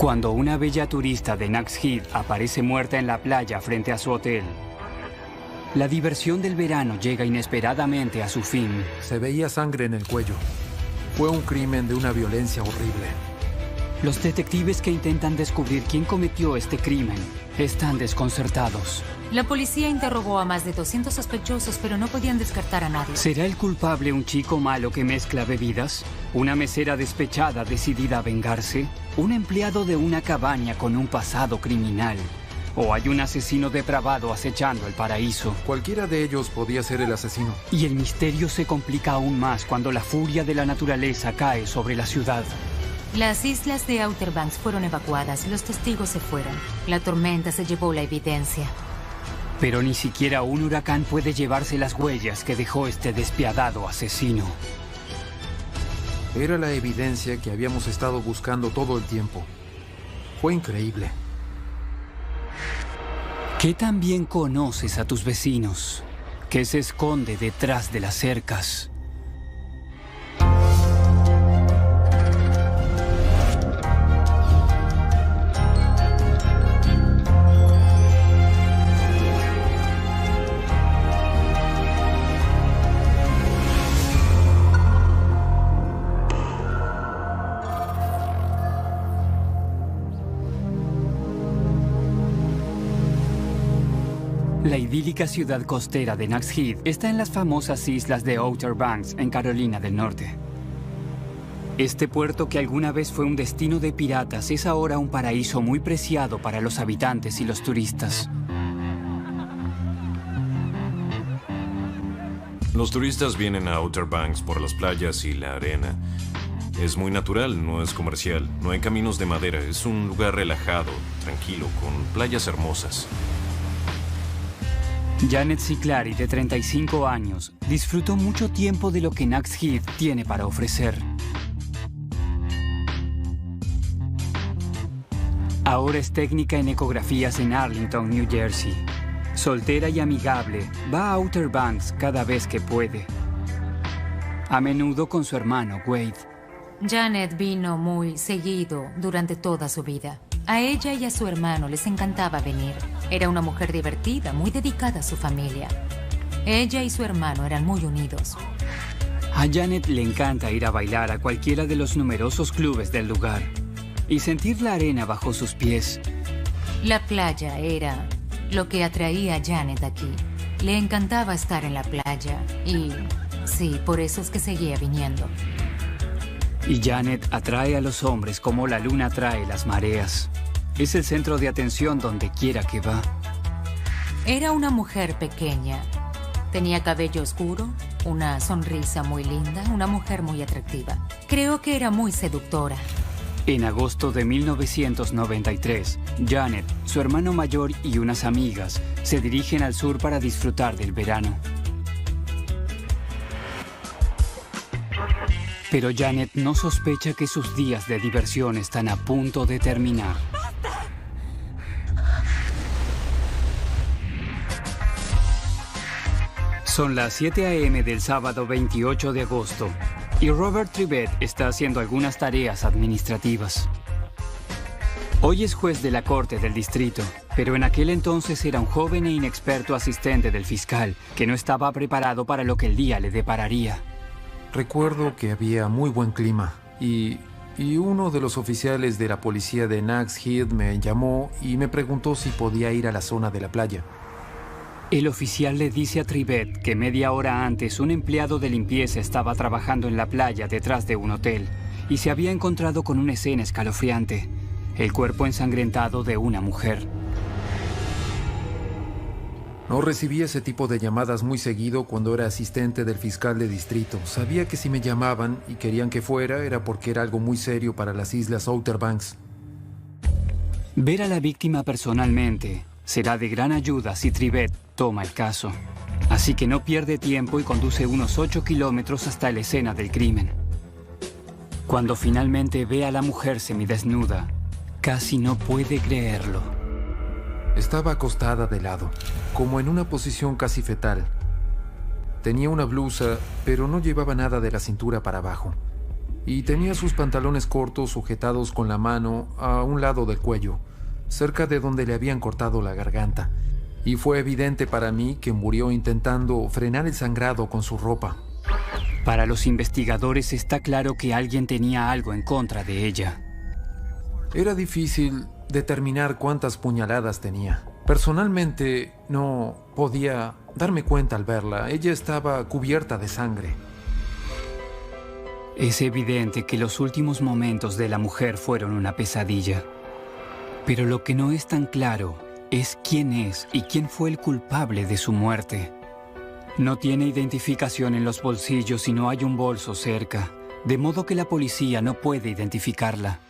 Cuando una bella turista de Nags Head aparece muerta en la playa frente a su hotel, la diversión del verano llega inesperadamente a su fin. Se veía sangre en el cuello. Fue un crimen de una violencia horrible. Los detectives que intentan descubrir quién cometió este crimen están desconcertados. La policía interrogó a más de 200 sospechosos, pero no podían descartar a nadie. ¿Será el culpable un chico malo que mezcla bebidas? ¿Una mesera despechada decidida a vengarse? ¿Un empleado de una cabaña con un pasado criminal? ¿O hay un asesino depravado acechando el paraíso? Cualquiera de ellos podía ser el asesino. Y el misterio se complica aún más cuando la furia de la naturaleza cae sobre la ciudad. Las islas de Outer Banks fueron evacuadas, los testigos se fueron. La tormenta se llevó la evidencia. Pero ni siquiera un huracán puede llevarse las huellas que dejó este despiadado asesino. Era la evidencia que habíamos estado buscando todo el tiempo. Fue increíble. ¿Qué tan bien conoces a tus vecinos? ¿Qué se esconde detrás de las cercas? La idílica ciudad costera de Nags Head está en las famosas islas de Outer Banks, en Carolina del Norte. Este puerto, que alguna vez fue un destino de piratas, es ahora un paraíso muy preciado para los habitantes y los turistas. Los turistas vienen a Outer Banks por las playas y la arena. Es muy natural, no es comercial, no hay caminos de madera, es un lugar relajado, tranquilo, con playas hermosas. Janet Ciclari, de 35 años, disfrutó mucho tiempo de lo que Nags Head tiene para ofrecer. Ahora es técnica en ecografías en Arlington, New Jersey. Soltera y amigable, va a Outer Banks cada vez que puede. A menudo con su hermano, Wade. Janet vino muy seguido durante toda su vida. A ella y a su hermano les encantaba venir. Era una mujer divertida, muy dedicada a su familia. Ella y su hermano eran muy unidos. A Janet le encanta ir a bailar a cualquiera de los numerosos clubes del lugar y sentir la arena bajo sus pies. La playa era lo que atraía a Janet aquí. Le encantaba estar en la playa y sí, por eso es que seguía viniendo. Y Janet atrae a los hombres como la luna atrae las mareas. Es el centro de atención donde quiera que va. Era una mujer pequeña. Tenía cabello oscuro, una sonrisa muy linda, una mujer muy atractiva. Creo que era muy seductora. En agosto de 1993, Janet, su hermano mayor y unas amigas se dirigen al sur para disfrutar del verano. Pero Janet no sospecha que sus días de diversión están a punto de terminar. Son las 7 a.m. del sábado 28 de agosto y Robert Trivet está haciendo algunas tareas administrativas. Hoy es juez de la Corte del Distrito, pero en aquel entonces era un joven e inexperto asistente del fiscal que no estaba preparado para lo que el día le depararía. Recuerdo que había muy buen clima y uno de los oficiales de la policía de Nags Head me llamó y me preguntó si podía ir a la zona de la playa. El oficial le dice a Trivet que media hora antes un empleado de limpieza estaba trabajando en la playa detrás de un hotel y se había encontrado con una escena escalofriante: el cuerpo ensangrentado de una mujer. No recibí ese tipo de llamadas muy seguido cuando era asistente del fiscal de distrito. Sabía que si me llamaban y querían que fuera era porque era algo muy serio para las islas Outer Banks. Ver a la víctima personalmente será de gran ayuda si Trivet toma el caso. Así que no pierde tiempo y conduce unos 8 kilómetros hasta la escena del crimen. Cuando finalmente ve a la mujer semidesnuda, casi no puede creerlo. Estaba acostada de lado, como en una posición casi fetal. Tenía una blusa, pero no llevaba nada de la cintura para abajo. y tenía sus pantalones cortos sujetados con la mano a un lado del cuello, cerca de donde le habían cortado la garganta, y fue evidente para mí que murió intentando frenar el sangrado con su ropa. Para los investigadores está claro que alguien tenía algo en contra de ella. Era difícil determinar cuántas puñaladas tenía. Personalmente no podía darme cuenta al verla. Ella estaba cubierta de sangre. Es evidente que los últimos momentos de la mujer fueron una pesadilla. Pero lo que no es tan claro es quién es y quién fue el culpable de su muerte. No tiene identificación en los bolsillos y no hay un bolso cerca, de modo que la policía no puede identificarla.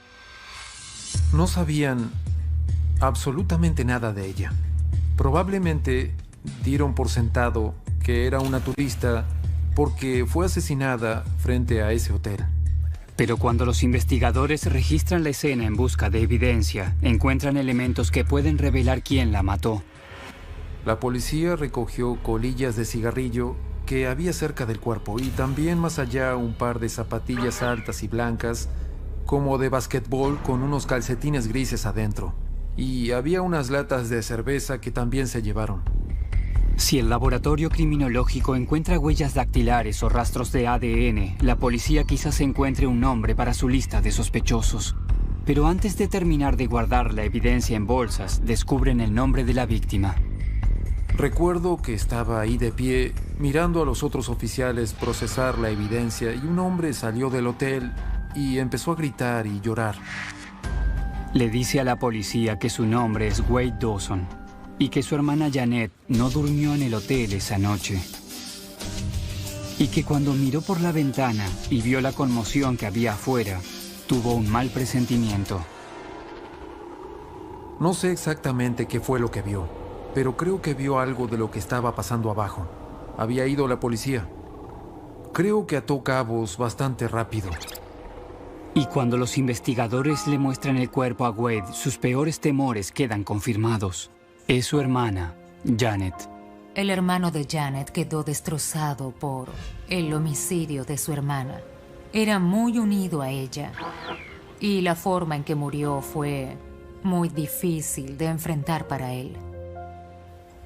No sabían absolutamente nada de ella. Probablemente dieron por sentado que era una turista porque fue asesinada frente a ese hotel. Pero cuando los investigadores registran la escena en busca de evidencia, encuentran elementos que pueden revelar quién la mató. La policía recogió colillas de cigarrillo que había cerca del cuerpo y también más allá un par de zapatillas altas y blancas como de basquetbol con unos calcetines grises adentro. Y había unas latas de cerveza que también se llevaron. Si el laboratorio criminológico encuentra huellas dactilares o rastros de ADN, la policía quizás encuentre un nombre para su lista de sospechosos. Pero antes de terminar de guardar la evidencia en bolsas, descubren el nombre de la víctima. Recuerdo que estaba ahí de pie, mirando a los otros oficiales procesar la evidencia, y un hombre salió del hotel y empezó a gritar y llorar. Le dice a la policía que su nombre es Wade Dawson y que su hermana Janet no durmió en el hotel esa noche. Y que cuando miró por la ventana y vio la conmoción que había afuera, tuvo un mal presentimiento. No sé exactamente qué fue lo que vio, pero creo que vio algo de lo que estaba pasando abajo. Había ido la policía. Creo que ató cabos bastante rápido. Y cuando los investigadores le muestran el cuerpo a Wade, sus peores temores quedan confirmados. Es su hermana, Janet. El hermano de Janet quedó destrozado por el homicidio de su hermana. Era muy unido a ella. Y la forma en que murió fue muy difícil de enfrentar para él.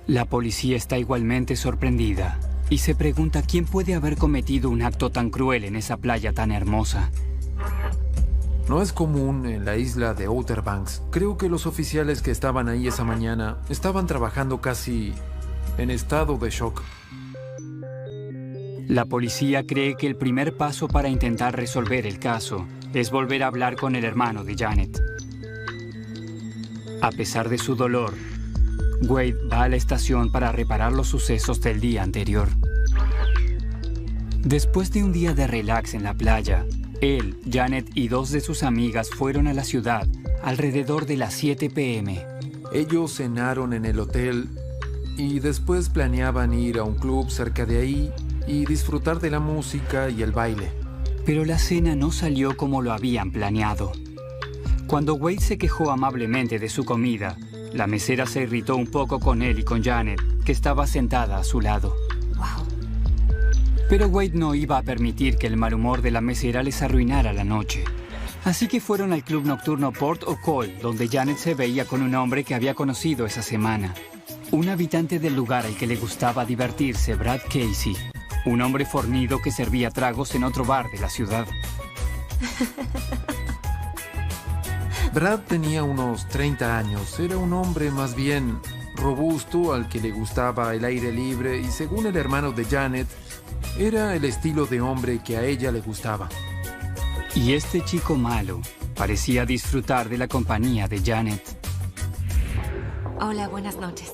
La policía está igualmente sorprendida y se pregunta quién puede haber cometido un acto tan cruel en esa playa tan hermosa. No es común en la isla de Outer Banks. Creo que los oficiales que estaban ahí esa mañana estaban trabajando casi en estado de shock. La policía cree que el primer paso para intentar resolver el caso es volver a hablar con el hermano de Janet. A pesar de su dolor, Wade va a la estación para reparar los sucesos del día anterior. Después de un día de relax en la playa, él, Janet y dos de sus amigas fueron a la ciudad alrededor de las 7 p.m. Ellos cenaron en el hotel y después planeaban ir a un club cerca de ahí y disfrutar de la música y el baile. Pero la cena no salió como lo habían planeado. Cuando Wade se quejó amablemente de su comida, la mesera se irritó un poco con él y con Janet, que estaba sentada a su lado. Wow. Pero Wade no iba a permitir que el mal humor de la mesera les arruinara la noche. Así que fueron al club nocturno Port O'Call, donde Janet se veía con un hombre que había conocido esa semana. Un habitante del lugar al que le gustaba divertirse, Brad Casey. Un hombre fornido que servía tragos en otro bar de la ciudad. Brad tenía unos 30 años. Era un hombre más bien robusto al que le gustaba el aire libre y según el hermano de Janet, era el estilo de hombre que a ella le gustaba. Y este chico malo parecía disfrutar de la compañía de Janet. Hola, buenas noches.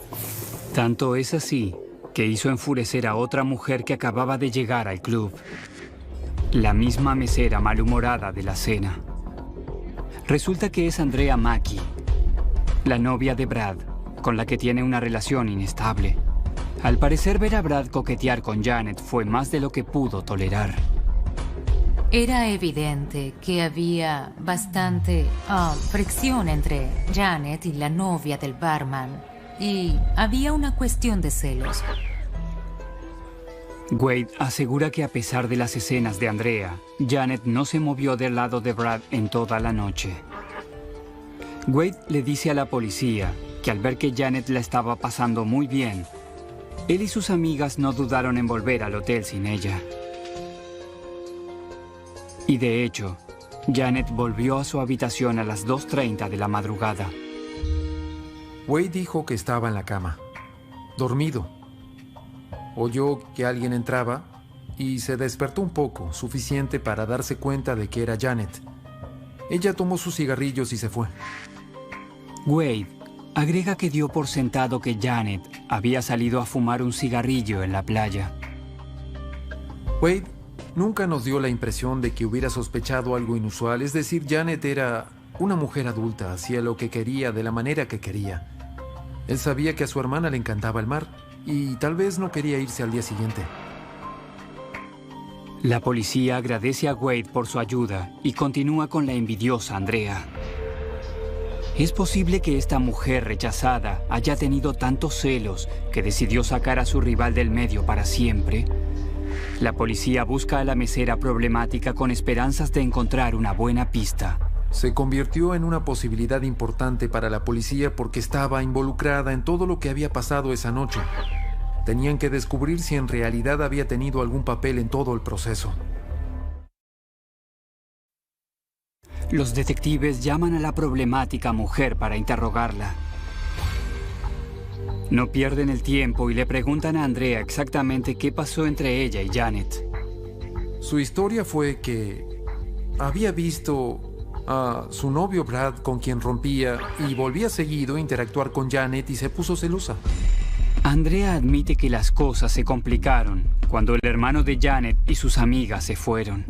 Tanto es así que hizo enfurecer a otra mujer que acababa de llegar al club. La misma mesera malhumorada de la cena. Resulta que es Andrea Mackey, la novia de Brad, con la que tiene una relación inestable. Al parecer, ver a Brad coquetear con Janet fue más de lo que pudo tolerar. Era evidente que había bastante fricción entre Janet y la novia del barman. Y había una cuestión de celos. Wade asegura que a pesar de las escenas de Andrea, Janet no se movió del lado de Brad en toda la noche. Wade le dice a la policía que al ver que Janet la estaba pasando muy bien, él y sus amigas no dudaron en volver al hotel sin ella. Y de hecho, Janet volvió a su habitación a las 2:30 de la madrugada. Wade dijo que estaba en la cama, dormido. Oyó que alguien entraba y se despertó un poco, suficiente para darse cuenta de que era Janet. Ella tomó sus cigarrillos y se fue. Wade agrega que dio por sentado que Janet había salido a fumar un cigarrillo en la playa. Wade nunca nos dio la impresión de que hubiera sospechado algo inusual, es decir, Janet era una mujer adulta, hacía lo que quería de la manera que quería. Él sabía que a su hermana le encantaba el mar y tal vez no quería irse al día siguiente. La policía agradece a Wade por su ayuda y continúa con la envidiosa Andrea. ¿Es posible que esta mujer rechazada haya tenido tantos celos que decidió sacar a su rival del medio para siempre? La policía busca a la mesera problemática con esperanzas de encontrar una buena pista. Se convirtió en una posibilidad importante para la policía porque estaba involucrada en todo lo que había pasado esa noche. Tenían que descubrir si en realidad había tenido algún papel en todo el proceso. Los detectives llaman a la problemática mujer para interrogarla. No pierden el tiempo y le preguntan a Andrea exactamente qué pasó entre ella y Janet. Su historia fue que había visto a su novio Brad, con quien rompía, y volvía seguido a interactuar con Janet y se puso celosa. Andrea admite que las cosas se complicaron cuando el hermano de Janet y sus amigas se fueron.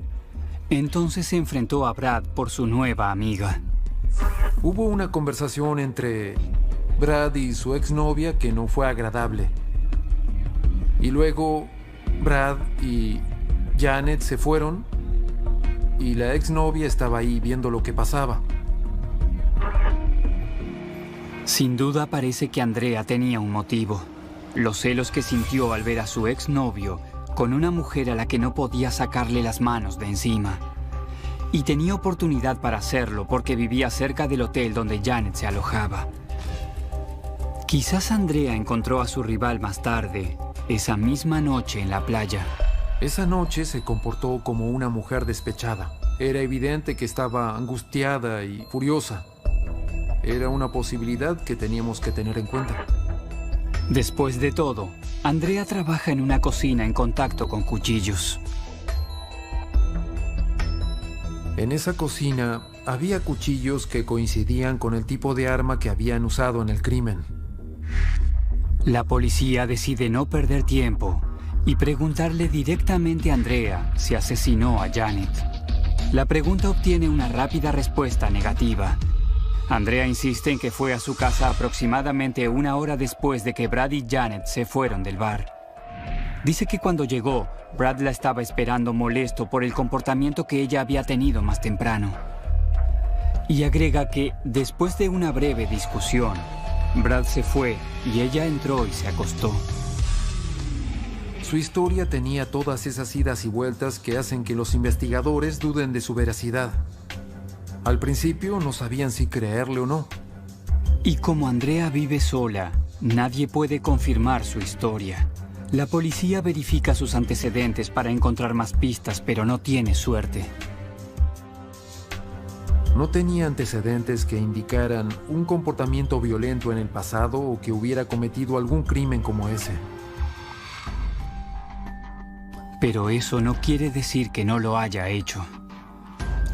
Entonces se enfrentó a Brad por su nueva amiga. Hubo una conversación entre Brad y su exnovia que no fue agradable. Y luego Brad y Janet se fueron y la exnovia estaba ahí viendo lo que pasaba. Sin duda parece que Andrea tenía un motivo. Los celos que sintió al ver a su exnovio con una mujer a la que no podía sacarle las manos de encima. Y tenía oportunidad para hacerlo porque vivía cerca del hotel donde Janet se alojaba. Quizás Andrea encontró a su rival más tarde, esa misma noche en la playa. Esa noche se comportó como una mujer despechada. Era evidente que estaba angustiada y furiosa. Era una posibilidad que teníamos que tener en cuenta. Después de todo, Andrea trabaja en una cocina en contacto con cuchillos. En esa cocina había cuchillos que coincidían con el tipo de arma que habían usado en el crimen. La policía decide no perder tiempo y preguntarle directamente a Andrea si asesinó a Janet. La pregunta obtiene una rápida respuesta negativa. Andrea insiste en que fue a su casa aproximadamente 1 hora después de que Brad y Janet se fueron del bar. Dice que cuando llegó, Brad la estaba esperando molesto por el comportamiento que ella había tenido más temprano. Y agrega que, después de una breve discusión, Brad se fue y ella entró y se acostó. Su historia tenía todas esas idas y vueltas que hacen que los investigadores duden de su veracidad. Al principio no sabían si creerle o no. Y como Andrea vive sola, nadie puede confirmar su historia. La policía verifica sus antecedentes para encontrar más pistas, pero no tiene suerte. No tenía antecedentes que indicaran un comportamiento violento en el pasado o que hubiera cometido algún crimen como ese. Pero eso no quiere decir que no lo haya hecho.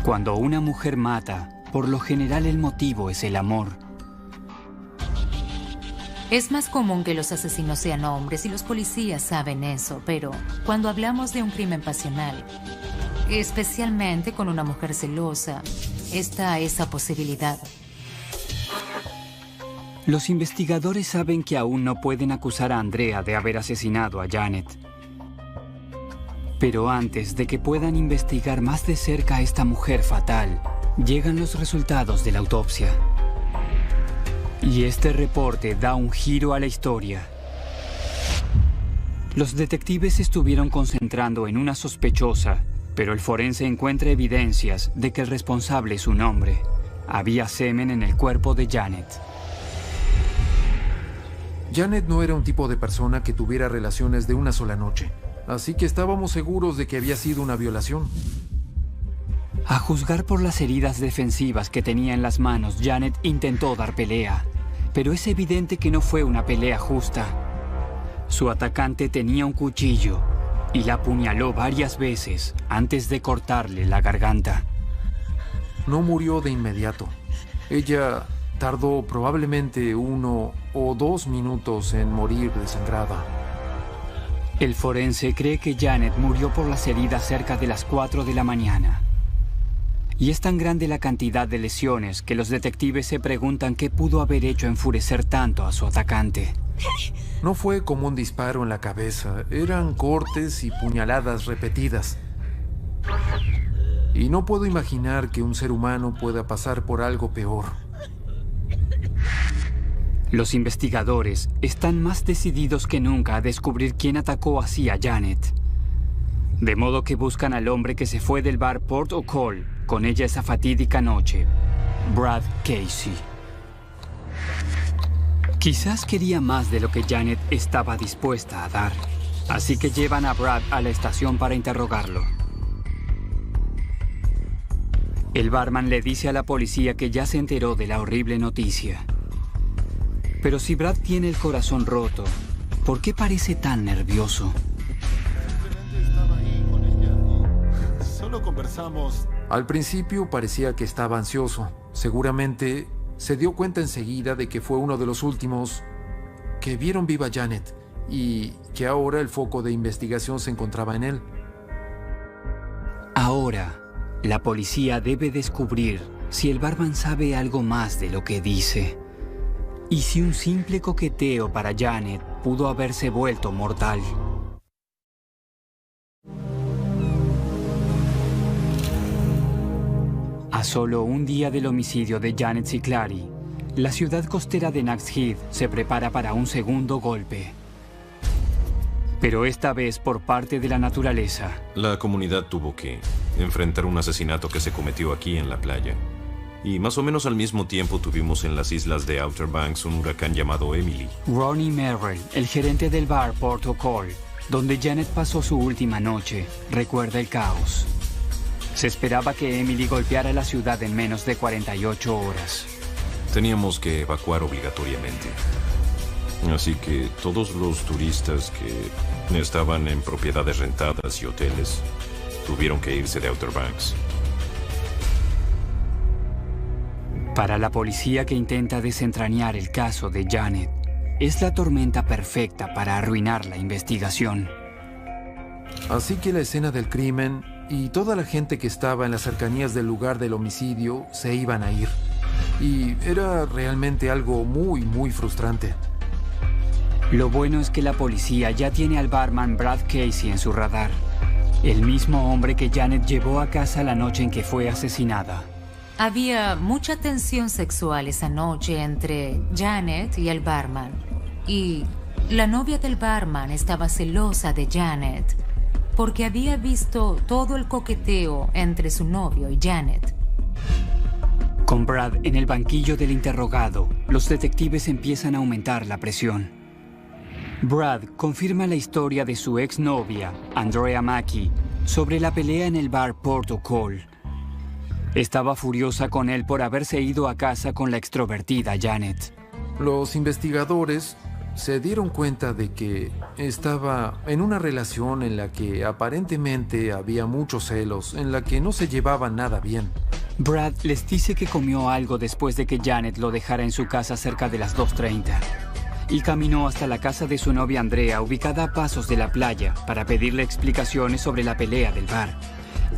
Cuando una mujer mata, por lo general el motivo es el amor. Es más común que los asesinos sean hombres y los policías saben eso, pero cuando hablamos de un crimen pasional, especialmente con una mujer celosa, está esa posibilidad. Los investigadores saben que aún no pueden acusar a Andrea de haber asesinado a Janet. Pero antes de que puedan investigar más de cerca a esta mujer fatal, llegan los resultados de la autopsia. Y este reporte da un giro a la historia. Los detectives se estuvieron concentrando en una sospechosa, pero el forense encuentra evidencias de que el responsable es un hombre. Había semen en el cuerpo de Janet. Janet no era un tipo de persona que tuviera relaciones de una sola noche, así que estábamos seguros de que había sido una violación. A juzgar por las heridas defensivas que tenía en las manos, Janet intentó dar pelea, pero es evidente que no fue una pelea justa. Su atacante tenía un cuchillo y la apuñaló varias veces antes de cortarle la garganta. No murió de inmediato. Ella tardó probablemente 1 o 2 minutos en morir desangrada. El forense cree que Janet murió por las heridas cerca de las 4 de la mañana. Y es tan grande la cantidad de lesiones que los detectives se preguntan qué pudo haber hecho enfurecer tanto a su atacante. No fue como un disparo en la cabeza, eran cortes y puñaladas repetidas. Y no puedo imaginar que un ser humano pueda pasar por algo peor. Los investigadores están más decididos que nunca a descubrir quién atacó así a Janet. De modo que buscan al hombre que se fue del bar Port O'Call con ella esa fatídica noche, Brad Casey. Quizás quería más de lo que Janet estaba dispuesta a dar, así que llevan a Brad a la estación para interrogarlo. El barman le dice a la policía que ya se enteró de la horrible noticia. Pero si Brad tiene el corazón roto, ¿por qué parece tan nervioso? Estaba ahí con ella y solo conversamos. Al principio parecía que estaba ansioso. Seguramente se dio cuenta enseguida de que fue uno de los últimos que vieron viva a Janet y que ahora el foco de investigación se encontraba en él. Ahora, la policía debe descubrir si el barman sabe algo más de lo que dice. Y si un simple coqueteo para Janet pudo haberse vuelto mortal. A solo un día del homicidio de Janet Ciclari, la ciudad costera de Nags Heath se prepara para un segundo golpe. Pero esta vez por parte de la naturaleza. La comunidad tuvo que enfrentar un asesinato que se cometió aquí en la playa. Y más o menos al mismo tiempo tuvimos en las islas de Outer Banks un huracán llamado Emily. Ronnie Merrill, el gerente del bar Port O'Call, donde Janet pasó su última noche, recuerda el caos. Se esperaba que Emily golpeara la ciudad en menos de 48 horas. Teníamos que evacuar obligatoriamente. Así que todos los turistas que estaban en propiedades rentadas y hoteles tuvieron que irse de Outer Banks. Para la policía que intenta desentrañar el caso de Janet, es la tormenta perfecta para arruinar la investigación. Así que la escena del crimen y toda la gente que estaba en las cercanías del lugar del homicidio se iban a ir. Y era realmente algo muy frustrante. Lo bueno es que la policía ya tiene al barman Brad Casey en su radar. El mismo hombre que Janet llevó a casa la noche en que fue asesinada. Había mucha tensión sexual esa noche entre Janet y el barman. Y la novia del barman estaba celosa de Janet porque había visto todo el coqueteo entre su novio y Janet. Con Brad en el banquillo del interrogado, los detectives empiezan a aumentar la presión. Brad confirma la historia de su exnovia, Andrea Mackey, sobre la pelea en el bar Port O'Call. Estaba furiosa con él por haberse ido a casa con la extrovertida Janet. Los investigadores se dieron cuenta de que estaba en una relación en la que aparentemente había muchos celos, en la que no se llevaban nada bien. Brad les dice que comió algo después de que Janet lo dejara en su casa cerca de las 2:30 y caminó hasta la casa de su novia Andrea, ubicada a pasos de la playa, para pedirle explicaciones sobre la pelea del bar.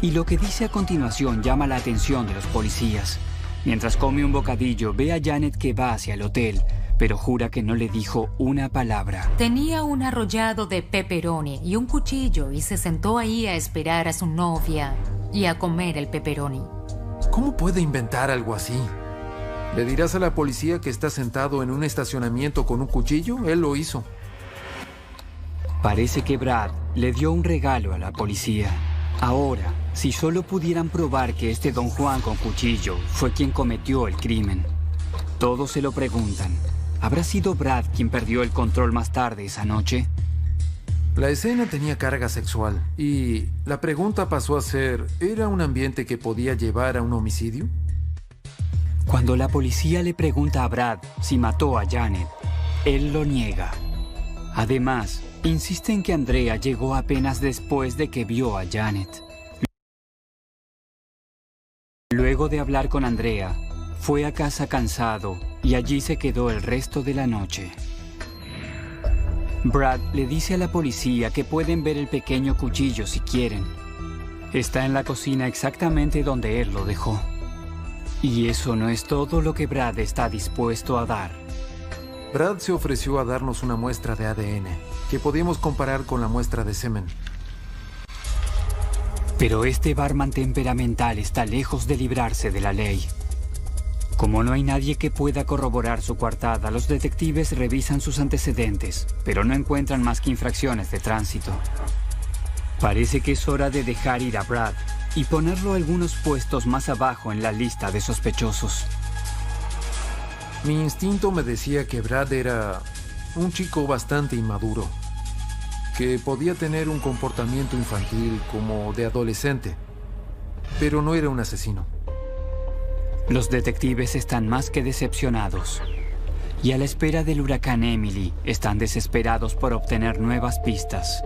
Y lo que dice a continuación llama la atención de los policías. Mientras come un bocadillo, ve a Janet que va hacia el hotel, pero jura que no le dijo una palabra. Tenía un arrollado de pepperoni y un cuchillo y se sentó ahí a esperar a su novia y a comer el pepperoni. ¿Cómo puede inventar algo así? ¿Le dirás a la policía que está sentado en un estacionamiento con un cuchillo? Él lo hizo. Parece que Brad le dio un regalo a la policía. Ahora, si solo pudieran probar que este Don Juan con cuchillo fue quien cometió el crimen. Todos se lo preguntan. ¿Habrá sido Brad quien perdió el control más tarde esa noche? La escena tenía carga sexual y la pregunta pasó a ser, ¿era un ambiente que podía llevar a un homicidio? Cuando la policía le pregunta a Brad si mató a Janet, él lo niega. Además, insiste en que Andrea llegó apenas después de que vio a Janet. Luego de hablar con Andrea, fue a casa cansado y allí se quedó el resto de la noche. Brad le dice a la policía que pueden ver el pequeño cuchillo si quieren. Está en la cocina exactamente donde él lo dejó. Y eso no es todo lo que Brad está dispuesto a dar. Brad se ofreció a darnos una muestra de ADN, que podíamos comparar con la muestra de semen. Pero este barman temperamental está lejos de librarse de la ley. Como no hay nadie que pueda corroborar su coartada, los detectives revisan sus antecedentes, pero no encuentran más que infracciones de tránsito. Parece que es hora de dejar ir a Brad y ponerlo algunos puestos más abajo en la lista de sospechosos. Mi instinto me decía que Brad era un chico bastante inmaduro, que podía tener un comportamiento infantil como de adolescente, pero no era un asesino. Los detectives están más que decepcionados. Y a la espera del huracán Emily, están desesperados por obtener nuevas pistas.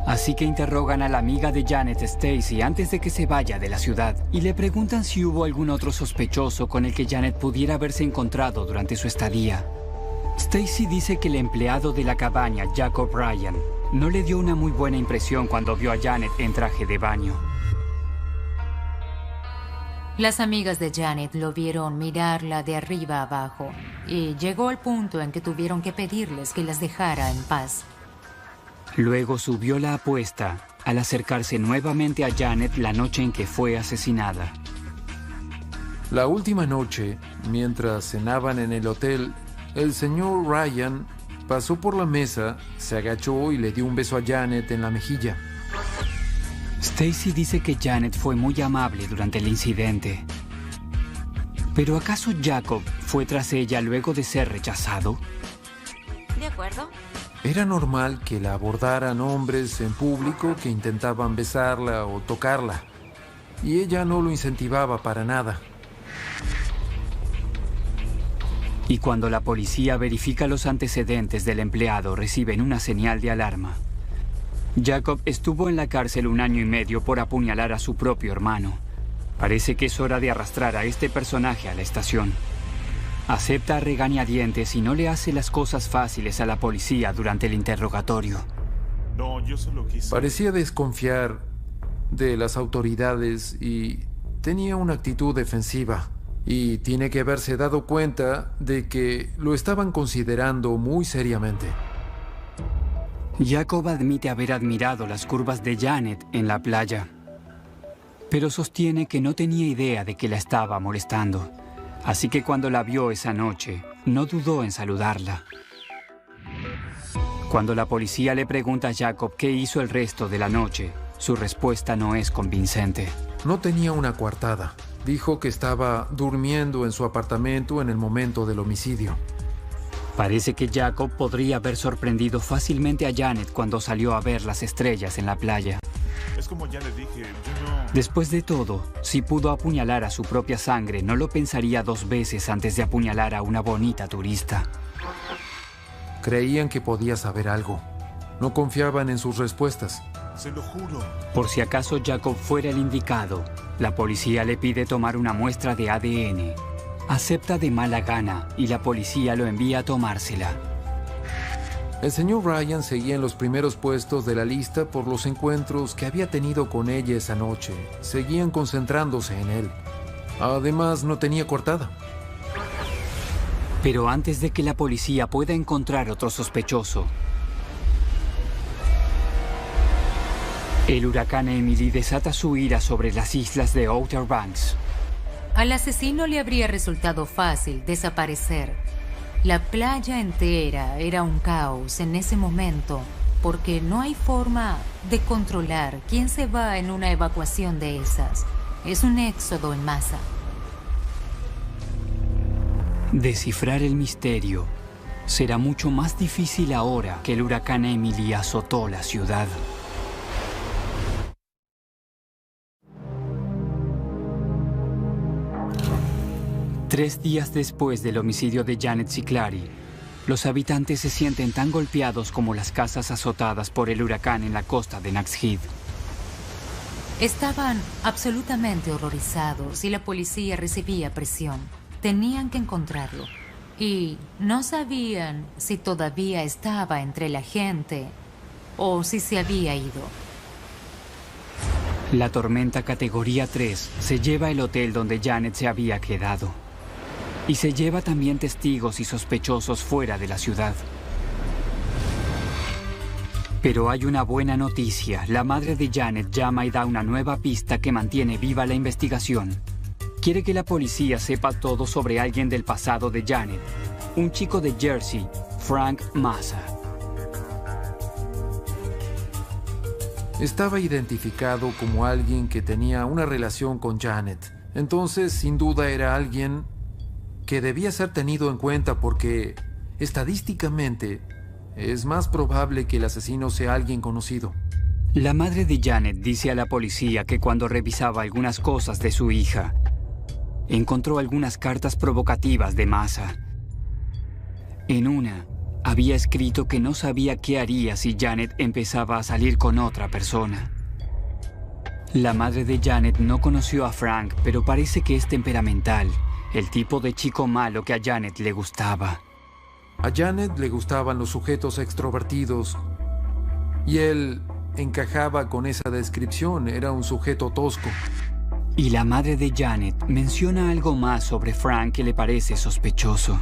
Así que interrogan a la amiga de Janet, Stacy, antes de que se vaya de la ciudad, y le preguntan si hubo algún otro sospechoso con el que Janet pudiera haberse encontrado durante su estadía. Stacy dice que el empleado de la cabaña, Jacob Ryan, no le dio una muy buena impresión cuando vio a Janet en traje de baño. Las amigas de Janet lo vieron mirarla de arriba abajo y llegó el punto en que tuvieron que pedirles que las dejara en paz. Luego subió la apuesta al acercarse nuevamente a Janet la noche en que fue asesinada. La última noche, mientras cenaban en el hotel, el señor Ryan pasó por la mesa, se agachó y le dio un beso a Janet en la mejilla. Stacy dice que Janet fue muy amable durante el incidente. ¿Pero acaso Jacob fue tras ella luego de ser rechazado? ¿De acuerdo? Era normal que la abordaran hombres en público que intentaban besarla o tocarla, y ella no lo incentivaba para nada. Y cuando la policía verifica los antecedentes del empleado, reciben una señal de alarma. Jacob estuvo en la cárcel 1 año y medio por apuñalar a su propio hermano. Parece que es hora de arrastrar a este personaje a la estación. Acepta a regañadientes y no le hace las cosas fáciles a la policía durante el interrogatorio. No, yo solo quise... Parecía desconfiar de las autoridades y tenía una actitud defensiva. Y tiene que haberse dado cuenta de que lo estaban considerando muy seriamente. Jacob admite haber admirado las curvas de Janet en la playa, pero sostiene que no tenía idea de que la estaba molestando. Así que cuando la vio esa noche, no dudó en saludarla. Cuando la policía le pregunta a Jacob qué hizo el resto de la noche, su respuesta no es convincente. No tenía una coartada. Dijo que estaba durmiendo en su apartamento en el momento del homicidio. Parece que Jacob podría haber sorprendido fácilmente a Janet cuando salió a ver las estrellas en la playa. Es como ya le dije, yo no... Después de todo, si pudo apuñalar a su propia sangre, no lo pensaría 2 veces antes de apuñalar a una bonita turista. Creían que podía saber algo. No confiaban en sus respuestas. Se lo juro. Por si acaso Jacob fuera el indicado, la policía le pide tomar una muestra de ADN. Acepta de mala gana y la policía lo envía a tomársela. El señor Ryan seguía en los primeros puestos de la lista por los encuentros que había tenido con ella esa noche. Seguían concentrándose en él. Además, no tenía coartada. Pero antes de que la policía pueda encontrar otro sospechoso, el huracán Emily desata su ira sobre las islas de Outer Banks. Al asesino le habría resultado fácil desaparecer. La playa entera era un caos en ese momento, porque no hay forma de controlar quién se va en una evacuación de esas. Es un éxodo en masa. Descifrar el misterio será mucho más difícil ahora que el huracán Emily azotó la ciudad. Tres días después del homicidio de Janet Siclari, los habitantes se sienten tan golpeados como las casas azotadas por el huracán en la costa de Nags Head. Estaban absolutamente horrorizados y la policía recibía presión. Tenían que encontrarlo. Y no sabían si todavía estaba entre la gente o si se había ido. La tormenta categoría 3 se lleva el hotel donde Janet se había quedado. Y se lleva también testigos y sospechosos fuera de la ciudad. Pero hay una buena noticia. La madre de Janet llama y da una nueva pista que mantiene viva la investigación. Quiere que la policía sepa todo sobre alguien del pasado de Janet. Un chico de Jersey, Frank Massa. Estaba identificado como alguien que tenía una relación con Janet. Entonces, sin duda, era alguien que debía ser tenido en cuenta porque, estadísticamente, es más probable que el asesino sea alguien conocido. La madre de Janet dice a la policía que cuando revisaba algunas cosas de su hija, encontró algunas cartas provocativas de Massa. En una, había escrito que no sabía qué haría si Janet empezaba a salir con otra persona. La madre de Janet no conoció a Frank, pero parece que es temperamental, el tipo de chico malo que a Janet le gustaba. A Janet le gustaban los sujetos extrovertidos y él encajaba con esa descripción, era un sujeto tosco. Y la madre de Janet menciona algo más sobre Frank que le parece sospechoso.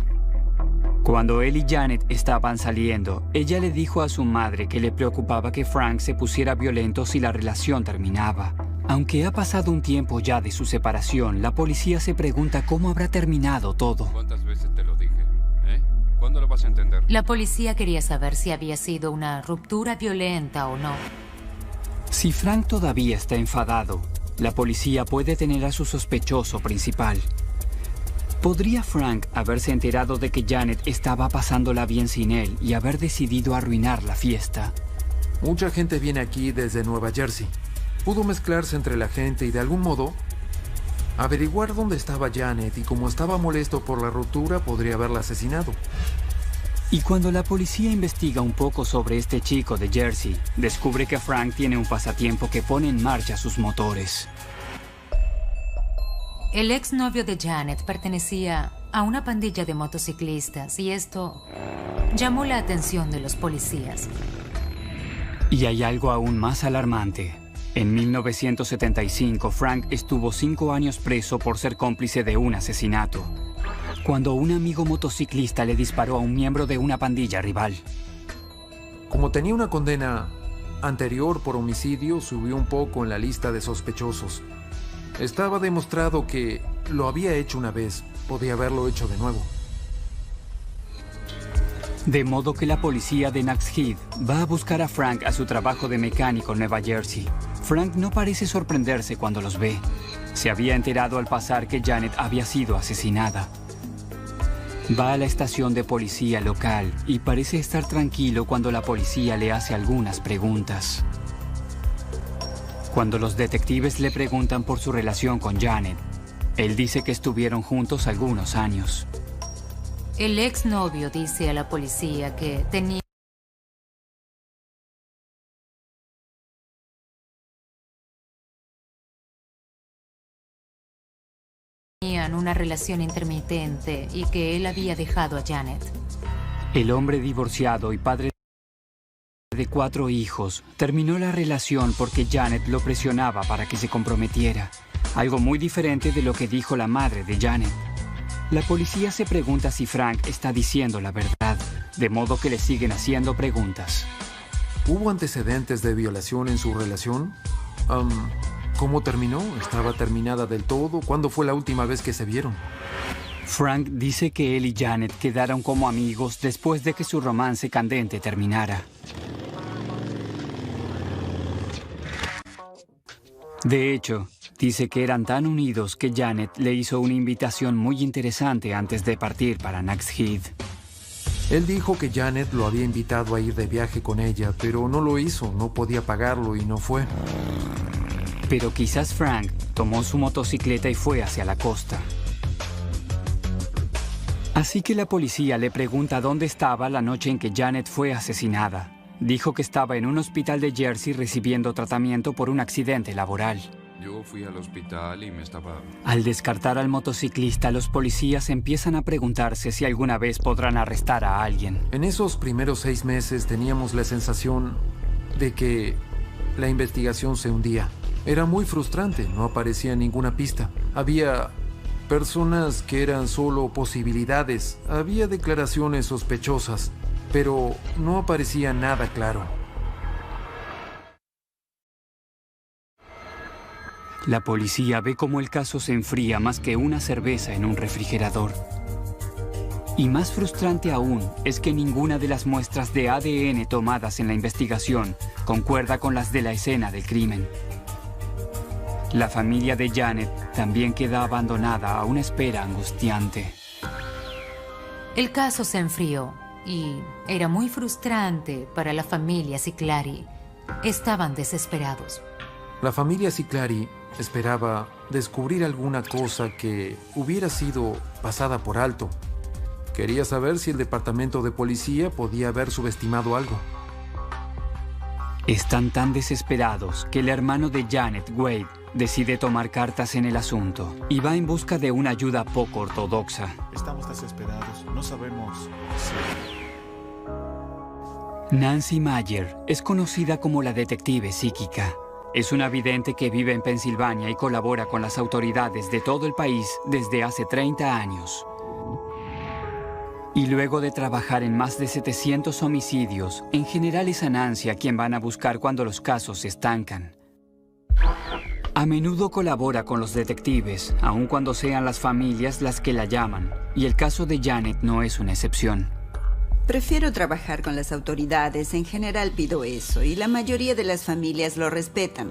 Cuando él y Janet estaban saliendo, ella le dijo a su madre que le preocupaba que Frank se pusiera violento si la relación terminaba. Aunque ha pasado un tiempo ya de su separación, la policía se pregunta cómo habrá terminado todo. ¿Cuántas veces te lo dije? ¿Cuándo lo vas a entender? La policía quería saber si había sido una ruptura violenta o no. Si Frank todavía está enfadado, la policía puede tener a su sospechoso principal. ¿Podría Frank haberse enterado de que Janet estaba pasándola bien sin él y haber decidido arruinar la fiesta? Mucha gente viene aquí desde Nueva Jersey. Pudo mezclarse entre la gente y de algún modo averiguar dónde estaba Janet, y como estaba molesto por la ruptura, podría haberla asesinado. Y cuando la policía investiga un poco sobre este chico de Jersey, descubre que Frank tiene un pasatiempo que pone en marcha sus motores. El exnovio de Janet pertenecía a una pandilla de motociclistas y esto llamó la atención de los policías. Y hay algo aún más alarmante. En 1975, Frank estuvo 5 años preso por ser cómplice de un asesinato, cuando un amigo motociclista le disparó a un miembro de una pandilla rival. Como tenía una condena anterior por homicidio, subió un poco en la lista de sospechosos. Estaba demostrado que lo había hecho una vez, podía haberlo hecho de nuevo. De modo que la policía de Nags Head va a buscar a Frank a su trabajo de mecánico en Nueva Jersey. Frank no parece sorprenderse cuando los ve. Se había enterado al pasar que Janet había sido asesinada. Va a la estación de policía local y parece estar tranquilo cuando la policía le hace algunas preguntas. Cuando los detectives le preguntan por su relación con Janet, él dice que estuvieron juntos algunos años. El exnovio dice a la policía que tenían una relación intermitente y que él había dejado a Janet. El hombre divorciado y padre de 4 hijos terminó la relación porque Janet lo presionaba para que se comprometiera. Algo muy diferente de lo que dijo la madre de Janet. La policía se pregunta si Frank está diciendo la verdad, de modo que le siguen haciendo preguntas. ¿Hubo antecedentes de violación en su relación? ¿Cómo terminó? ¿Estaba terminada del todo? ¿Cuándo fue la última vez que se vieron? Frank dice que él y Janet quedaron como amigos después de que su romance candente terminara. De hecho, dice que eran tan unidos que Janet le hizo una invitación muy interesante antes de partir para Nags Heath. Él dijo que Janet lo había invitado a ir de viaje con ella, pero no lo hizo, no podía pagarlo y no fue. Pero quizás Frank tomó su motocicleta y fue hacia la costa. Así que la policía le pregunta dónde estaba la noche en que Janet fue asesinada. Dijo que estaba en un hospital de Jersey recibiendo tratamiento por un accidente laboral. Yo fui al hospital y me estaba... Al descartar al motociclista, los policías empiezan a preguntarse si alguna vez podrán arrestar a alguien. En esos primeros 6 meses teníamos la sensación de que la investigación se hundía. Era muy frustrante, no aparecía ninguna pista. Había personas que eran solo posibilidades, había declaraciones sospechosas, pero no aparecía nada claro. La policía ve cómo el caso se enfría más que una cerveza en un refrigerador. Y más frustrante aún es que ninguna de las muestras de ADN tomadas en la investigación concuerda con las de la escena del crimen. La familia de Janet también queda abandonada a una espera angustiante. El caso se enfrió y era muy frustrante para la familia Siclari. Estaban desesperados. La familia Siclari esperaba descubrir alguna cosa que hubiera sido pasada por alto. Quería saber si el departamento de policía podía haber subestimado algo. Están tan desesperados que el hermano de Janet, Wade, decide tomar cartas en el asunto y va en busca de una ayuda poco ortodoxa. Estamos desesperados. No sabemos si... Nancy Mayer es conocida como la detective psíquica. Es una vidente que vive en Pensilvania y colabora con las autoridades de todo el país desde hace 30 años. Y luego de trabajar en más de 700 homicidios, en general es a Nancy a quien van a buscar cuando los casos se estancan. A menudo colabora con los detectives, aun cuando sean las familias las que la llaman, y el caso de Janet no es una excepción. Prefiero trabajar con las autoridades, en general pido eso, y la mayoría de las familias lo respetan.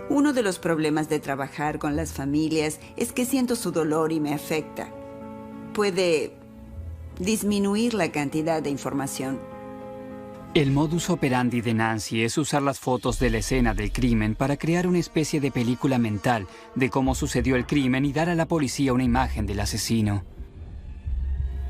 Uno de los problemas de trabajar con las familias es que siento su dolor y me afecta. Puede disminuir la cantidad de información. El modus operandi de Nancy es usar las fotos de la escena del crimen para crear una especie de película mental de cómo sucedió el crimen y dar a la policía una imagen del asesino.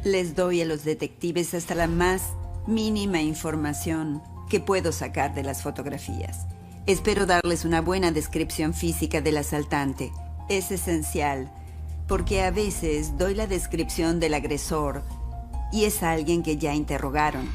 Les doy a los detectives hasta la más mínima información que puedo sacar de las fotografías. Espero darles una buena descripción física del asaltante. Es esencial, porque a veces doy la descripción del agresor y es alguien que ya interrogaron.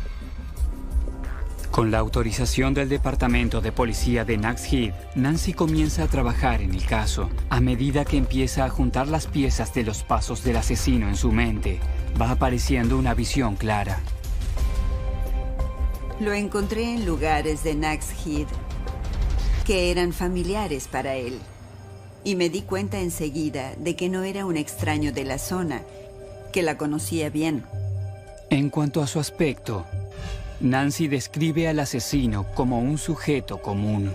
Con la autorización del Departamento de Policía de Nags Heath, Nancy comienza a trabajar en el caso. A medida que empieza a juntar las piezas de los pasos del asesino en su mente, va apareciendo una visión clara. Lo encontré en lugares de Nags Heath que eran familiares para él. Y me di cuenta enseguida de que no era un extraño de la zona, que la conocía bien. En cuanto a su aspecto, Nancy describe al asesino como un sujeto común.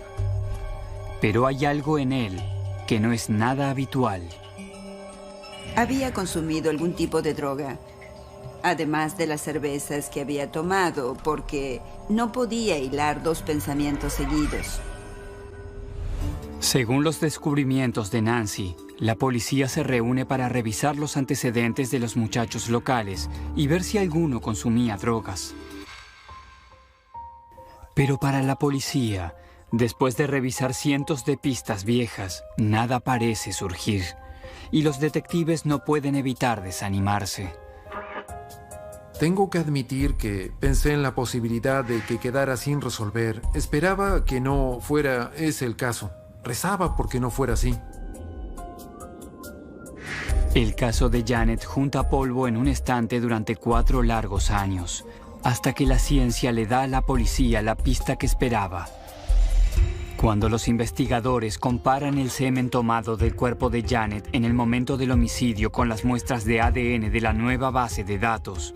Pero hay algo en él que no es nada habitual. Había consumido algún tipo de droga, además de las cervezas que había tomado, porque no podía hilar dos pensamientos seguidos. Según los descubrimientos de Nancy, la policía se reúne para revisar los antecedentes de los muchachos locales y ver si alguno consumía drogas. Pero para la policía, después de revisar cientos de pistas viejas, nada parece surgir, y los detectives no pueden evitar desanimarse. Tengo que admitir que pensé en la posibilidad de que quedara sin resolver. Esperaba que no fuera ese el caso. Rezaba porque no fuera así. El caso de Janet junta polvo en un estante durante 4 largos años, hasta que la ciencia le da a la policía la pista que esperaba. Cuando los investigadores comparan el semen tomado del cuerpo de Janet en el momento del homicidio con las muestras de ADN de la nueva base de datos,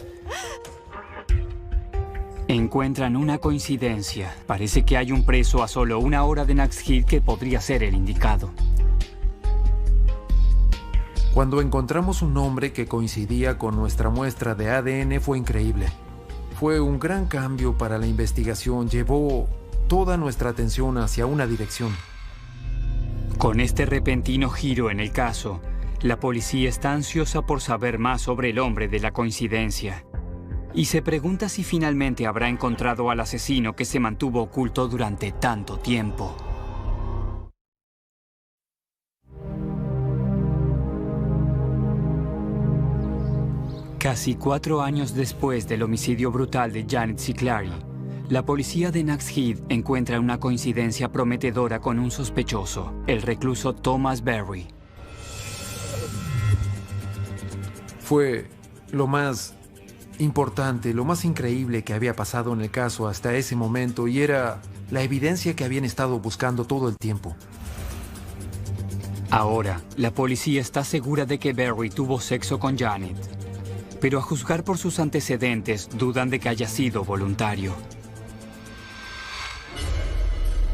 Encuentran una coincidencia. Parece que hay un preso a solo 1 hora de Nags Heath que podría ser el indicado. Cuando encontramos un nombre que coincidía con nuestra muestra de ADN fue increíble. Fue un gran cambio para la investigación, llevó toda nuestra atención hacia una dirección. Con este repentino giro en el caso, la policía está ansiosa por saber más sobre el hombre de la coincidencia. Y se pregunta si finalmente habrá encontrado al asesino que se mantuvo oculto durante tanto tiempo. Casi 4 años después del homicidio brutal de Janet Siclari, la policía de Nags Heath encuentra una coincidencia prometedora con un sospechoso, el recluso Thomas Berry. Fue lo más importante, lo más increíble que había pasado en el caso hasta ese momento y era la evidencia que habían estado buscando todo el tiempo. Ahora, la policía está segura de que Berry tuvo sexo con Janet, pero a juzgar por sus antecedentes dudan de que haya sido voluntario.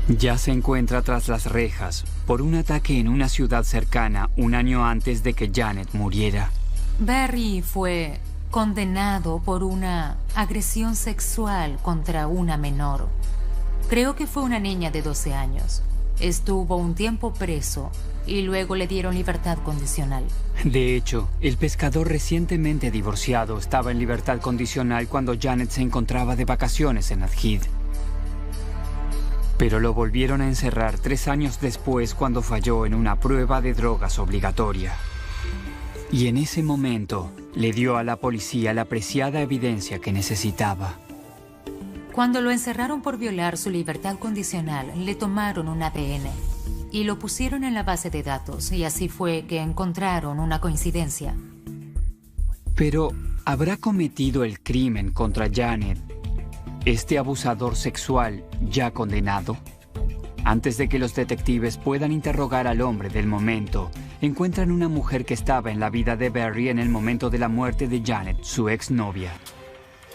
Ya se encuentra tras las rejas por un ataque en una ciudad cercana 1 año antes de que Janet muriera. Berry fue condenado por una agresión sexual contra una menor. Creo que fue una niña de 12 años. Estuvo un tiempo preso y luego le dieron libertad condicional. De hecho, el pescador recientemente divorciado estaba en libertad condicional cuando Janet se encontraba de vacaciones en Nags Heath. Pero lo volvieron a encerrar 3 años después cuando falló en una prueba de drogas obligatoria. Y en ese momento le dio a la policía la preciada evidencia que necesitaba. Cuando lo encerraron por violar su libertad condicional, le tomaron un ADN y lo pusieron en la base de datos, y así fue que encontraron una coincidencia. Pero, ¿habrá cometido el crimen contra Janet este abusador sexual ya condenado? Antes de que los detectives puedan interrogar al hombre del momento, encuentran una mujer que estaba en la vida de Berry en el momento de la muerte de Janet, su exnovia.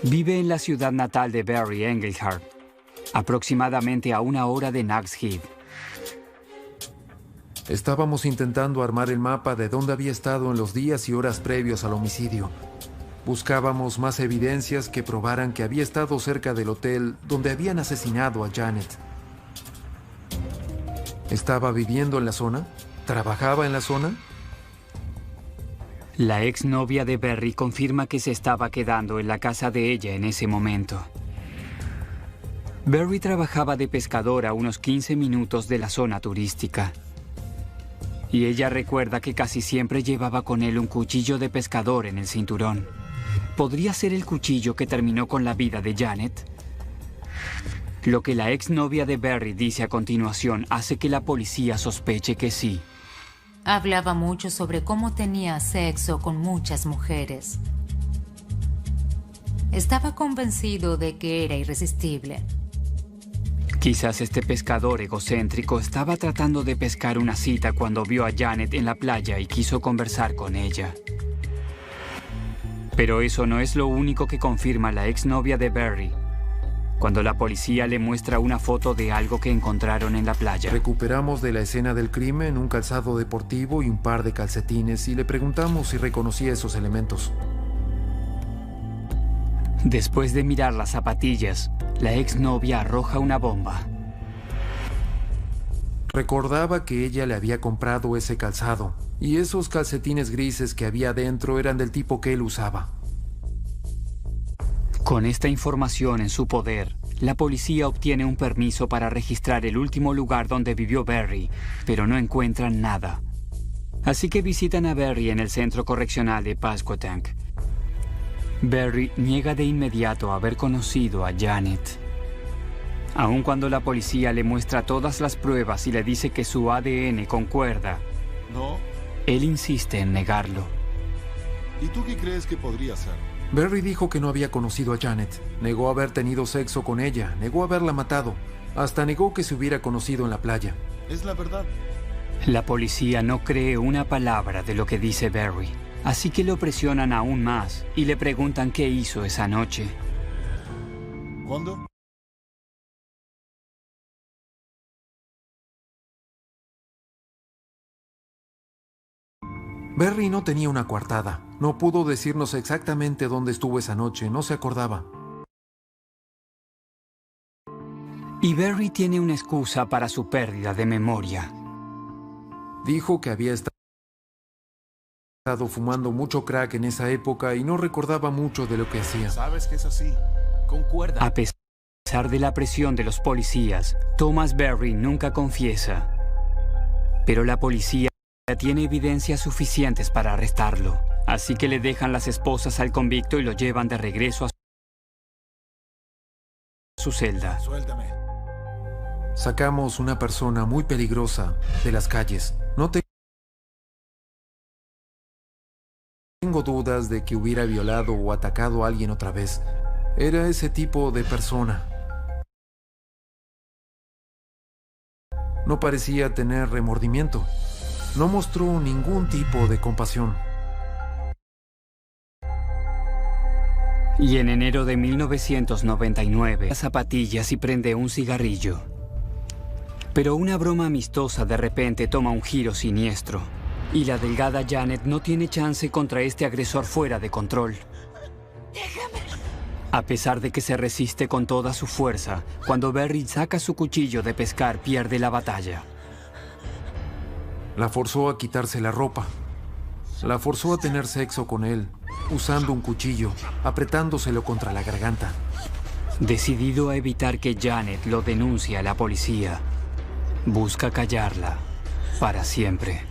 Vive en la ciudad natal de Berry, Engelhart, aproximadamente a 1 hora de Nags Heath. Estábamos intentando armar el mapa de dónde había estado en los días y horas previos al homicidio. Buscábamos más evidencias que probaran que había estado cerca del hotel donde habían asesinado a Janet. ¿Estaba viviendo en la zona? ¿Trabajaba en la zona? La exnovia de Berry confirma que se estaba quedando en la casa de ella en ese momento. Berry trabajaba de pescador a unos 15 minutos de la zona turística. Y ella recuerda que casi siempre llevaba con él un cuchillo de pescador en el cinturón. ¿Podría ser el cuchillo que terminó con la vida de Janet? Lo que la exnovia de Berry dice a continuación hace que la policía sospeche que sí. Hablaba mucho sobre cómo tenía sexo con muchas mujeres. Estaba convencido de que era irresistible. Quizás este pescador egocéntrico estaba tratando de pescar una cita cuando vio a Janet en la playa y quiso conversar con ella. Pero eso no es lo único que confirma la exnovia de Berry, cuando la policía le muestra una foto de algo que encontraron en la playa. Recuperamos de la escena del crimen un calzado deportivo y un par de calcetines y le preguntamos si reconocía esos elementos. Después de mirar las zapatillas, la exnovia arroja una bomba. Recordaba que ella le había comprado ese calzado y esos calcetines grises que había dentro eran del tipo que él usaba. Con esta información en su poder, la policía obtiene un permiso para registrar el último lugar donde vivió Berry, pero no encuentran nada. Así que visitan a Berry en el centro correccional de Pasquotank. Berry niega de inmediato haber conocido a Janet. Aun cuando la policía le muestra todas las pruebas y le dice que su ADN concuerda, No. él insiste en negarlo. ¿Y tú qué crees que podría ser? Berry dijo que no había conocido a Janet, negó haber tenido sexo con ella, negó haberla matado, hasta negó que se hubiera conocido en la playa. Es la verdad. La policía no cree una palabra de lo que dice Berry, así que lo presionan aún más y le preguntan qué hizo esa noche. ¿Cuándo? Barry no tenía una coartada. No pudo decirnos exactamente dónde estuvo esa noche, no se acordaba. Y Barry tiene una excusa para su pérdida de memoria. Dijo que había estado fumando mucho crack en esa época y no recordaba mucho de lo que hacía. Sabes que es así. A pesar de la presión de los policías, Thomas Barry nunca confiesa. Pero la policía tiene evidencias suficientes para arrestarlo, así que le dejan las esposas al convicto y lo llevan de regreso a su celda. Suéltame. Sacamos una persona muy peligrosa de las calles. No tengo dudas de que hubiera violado o atacado a alguien otra vez. Era ese tipo de persona. No parecía tener remordimiento. No mostró ningún tipo de compasión. Y en enero de 1999, las zapatillas y prende un cigarrillo. Pero una broma amistosa de repente toma un giro siniestro. Y la delgada Janet no tiene chance contra este agresor fuera de control. A pesar de que se resiste con toda su fuerza, cuando Barry saca su cuchillo de pescar, pierde la batalla. La forzó a quitarse la ropa. La forzó a tener sexo con él, usando un cuchillo, apretándoselo contra la garganta. Decidido a evitar que Janet lo denuncie a la policía, busca callarla para siempre.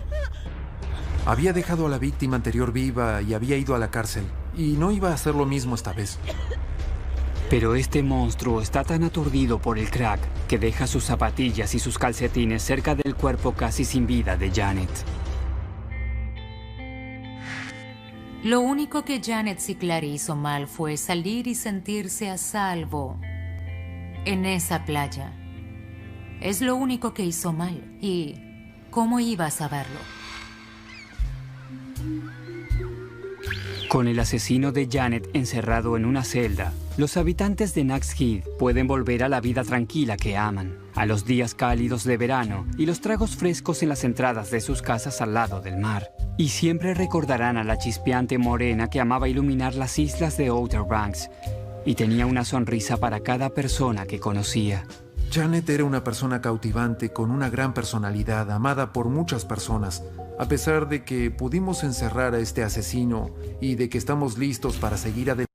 Había dejado a la víctima anterior viva y había ido a la cárcel, y no iba a hacer lo mismo esta vez. Pero este monstruo está tan aturdido por el crack que deja sus zapatillas y sus calcetines cerca del cuerpo casi sin vida de Janet. Lo único que Janet Ciclari hizo mal fue salir y sentirse a salvo en esa playa. Es lo único que hizo mal. ¿Y cómo iba a saberlo? Con el asesino de Janet encerrado en una celda, los habitantes de Nags Heath pueden volver a la vida tranquila que aman, a los días cálidos de verano y los tragos frescos en las entradas de sus casas al lado del mar. Y siempre recordarán a la chispeante morena que amaba iluminar las islas de Outer Banks y tenía una sonrisa para cada persona que conocía. Janet era una persona cautivante con una gran personalidad, amada por muchas personas. A pesar de que pudimos encerrar a este asesino y de que estamos listos para seguir adelante.